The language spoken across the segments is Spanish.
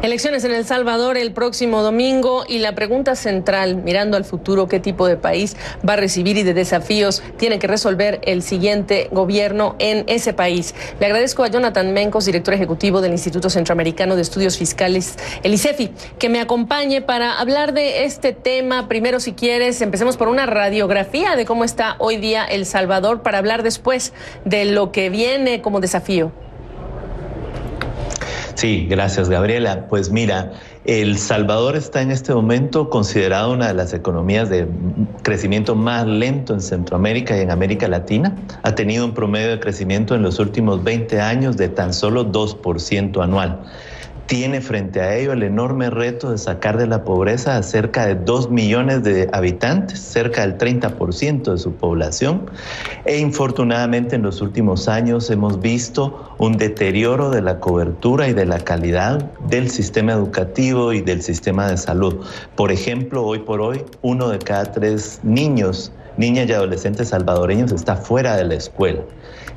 Elecciones en El Salvador el próximo domingo y la pregunta central, mirando al futuro, ¿qué tipo de país va a recibir y de desafíos tiene que resolver el siguiente gobierno en ese país? Le agradezco a Jonathan Mencos, director ejecutivo del Instituto Centroamericano de Estudios Fiscales, el ICEFI, que me acompañe para hablar de este tema. Primero, si quieres, empecemos por una radiografía de cómo está hoy día El Salvador para hablar después de lo que viene como desafío. Sí, gracias, Gabriela. Pues mira, El Salvador está en este momento considerado una de las economías de crecimiento más lento en Centroamérica y en América Latina. Ha tenido un promedio de crecimiento en los últimos 20 años de tan solo 2% anual. Tiene frente a ello el enorme reto de sacar de la pobreza a cerca de 2 millones de habitantes, cerca del 30% de su población. E infortunadamente en los últimos años hemos visto un deterioro de la cobertura y de la calidad del sistema educativo y del sistema de salud. Por ejemplo, hoy por hoy, 1 de cada 3 niños, niñas y adolescentes salvadoreños está fuera de la escuela.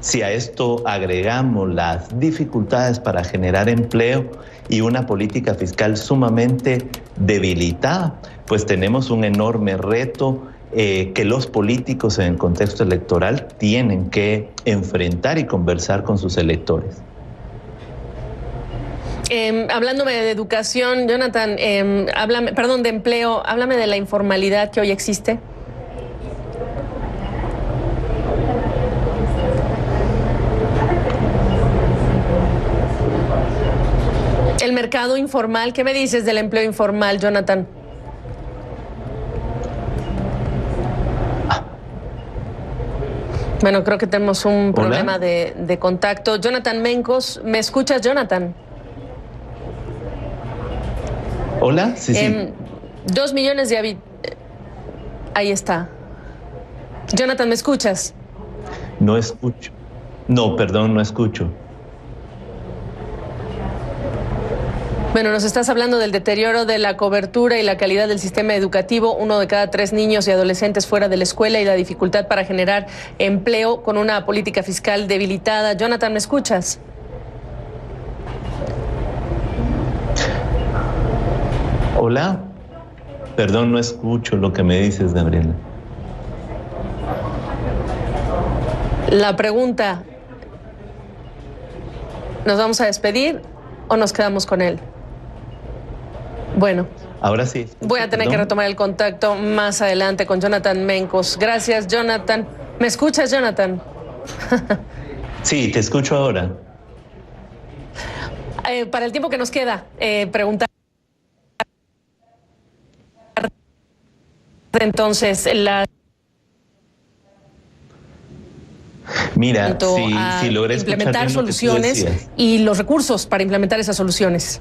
Si a esto agregamos las dificultades para generar empleo y una política fiscal sumamente debilitada, pues tenemos un enorme reto que los políticos en el contexto electoral tienen que enfrentar y conversar con sus electores. Hablándome de educación, Jonathan, de empleo, háblame de la informalidad que hoy existe. El mercado informal, ¿qué me dices del empleo informal, Jonathan? Bueno, creo que tenemos un problema de contacto. Jonathan Mencos, ¿me escuchas, Jonathan? Hola, sí. 2 millones de habitantes. Ahí está. Jonathan, ¿me escuchas? No escucho. No, perdón, no escucho. Bueno, nos estás hablando del deterioro de la cobertura y la calidad del sistema educativo, 1 de cada 3 niños y adolescentes fuera de la escuela y la dificultad para generar empleo con una política fiscal debilitada. Jonathan, ¿me escuchas? Hola, perdón, no escucho lo que me dices, Gabriela. La pregunta, ¿nos vamos a despedir o nos quedamos con él? Bueno, ahora sí. Voy a tener que retomar el contacto más adelante con Jonathan Mencos. Gracias, Jonathan. ¿Me escuchas, Jonathan? Sí, te escucho ahora. Para el tiempo que nos queda, preguntar entonces Mira, si logré implementar soluciones y los recursos para implementar esas soluciones.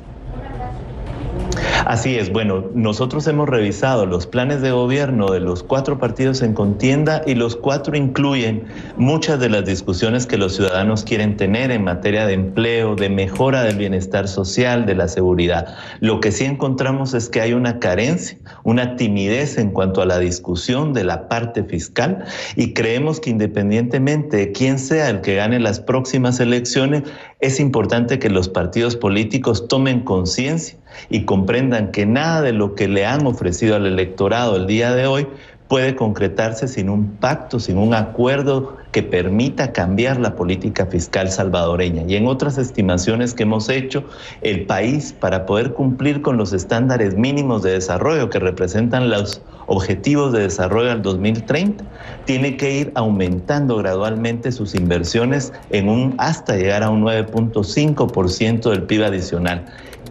Así es, bueno, nosotros hemos revisado los planes de gobierno de los 4 partidos en contienda y los 4 incluyen muchas de las discusiones que los ciudadanos quieren tener en materia de empleo, de mejora del bienestar social, de la seguridad. Lo que sí encontramos es que hay una carencia, una timidez en cuanto a la discusión de la parte fiscal y creemos que independientemente de quién sea el que gane las próximas elecciones, es importante que los partidos políticos tomen conciencia y comprendan que nada de lo que le han ofrecido al electorado el día de hoy puede concretarse sin un pacto, sin un acuerdo que permita cambiar la política fiscal salvadoreña. Y en otras estimaciones que hemos hecho, el país, para poder cumplir con los estándares mínimos de desarrollo que representan los objetivos de desarrollo al 2030, tiene que ir aumentando gradualmente sus inversiones hasta llegar a un 9.5% del PIB adicional.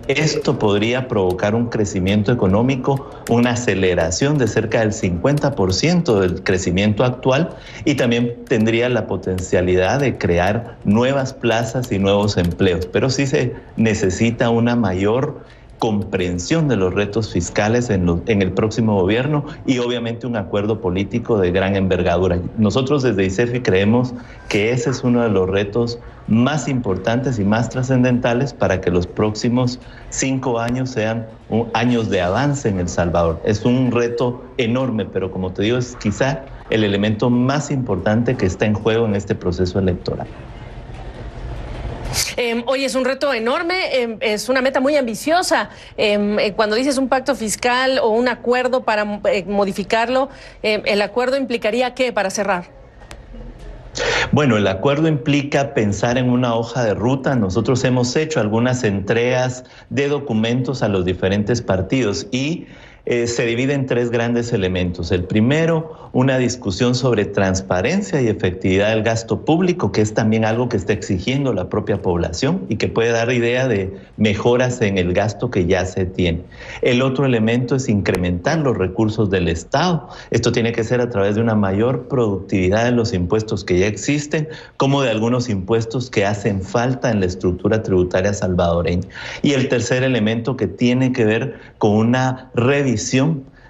Esto podría provocar un crecimiento económico, una aceleración de cerca del 50% del crecimiento actual y también tendría la potencialidad de crear nuevas plazas y nuevos empleos. Pero sí se necesita una mayor comprensión de los retos fiscales en el próximo gobierno y obviamente un acuerdo político de gran envergadura. Nosotros desde ICEFI creemos que ese es uno de los retos más importantes y más trascendentales para que los próximos 5 años sean años de avance en El Salvador. Es un reto enorme, pero como te digo, es quizá el elemento más importante que está en juego en este proceso electoral. Hoy es un reto enorme, es una meta muy ambiciosa. Cuando dices un pacto fiscal o un acuerdo para modificarlo, ¿el acuerdo implicaría qué para cerrar? Bueno, el acuerdo implica pensar en una hoja de ruta. Nosotros hemos hecho algunas entregas de documentos a los diferentes partidos y se divide en tres grandes elementos. El primero, una discusión sobre transparencia y efectividad del gasto público, que es también algo que está exigiendo la propia población y que puede dar idea de mejoras en el gasto que ya se tiene. El otro elemento es incrementar los recursos del Estado. Esto tiene que ser a través de una mayor productividad de los impuestos que ya existen, como de algunos impuestos que hacen falta en la estructura tributaria salvadoreña. Y el tercer elemento que tiene que ver con una revisión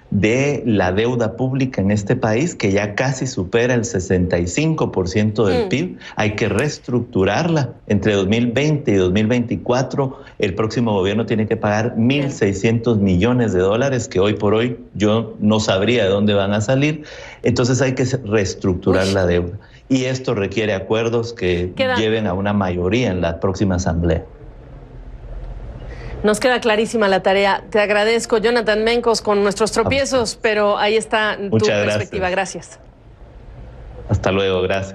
de la deuda pública en este país, que ya casi supera el 65% del PIB. Hay que reestructurarla. Entre 2020 y 2024, el próximo gobierno tiene que pagar 1.600 millones de dólares, que hoy por hoy yo no sabría de dónde van a salir. Entonces hay que reestructurar la deuda. Y esto requiere acuerdos que lleven a una mayoría en la próxima asamblea. Nos queda clarísima la tarea. Te agradezco, Jonathan Mencos, con nuestros tropiezos, pero ahí está tu perspectiva. Gracias. Hasta luego, gracias.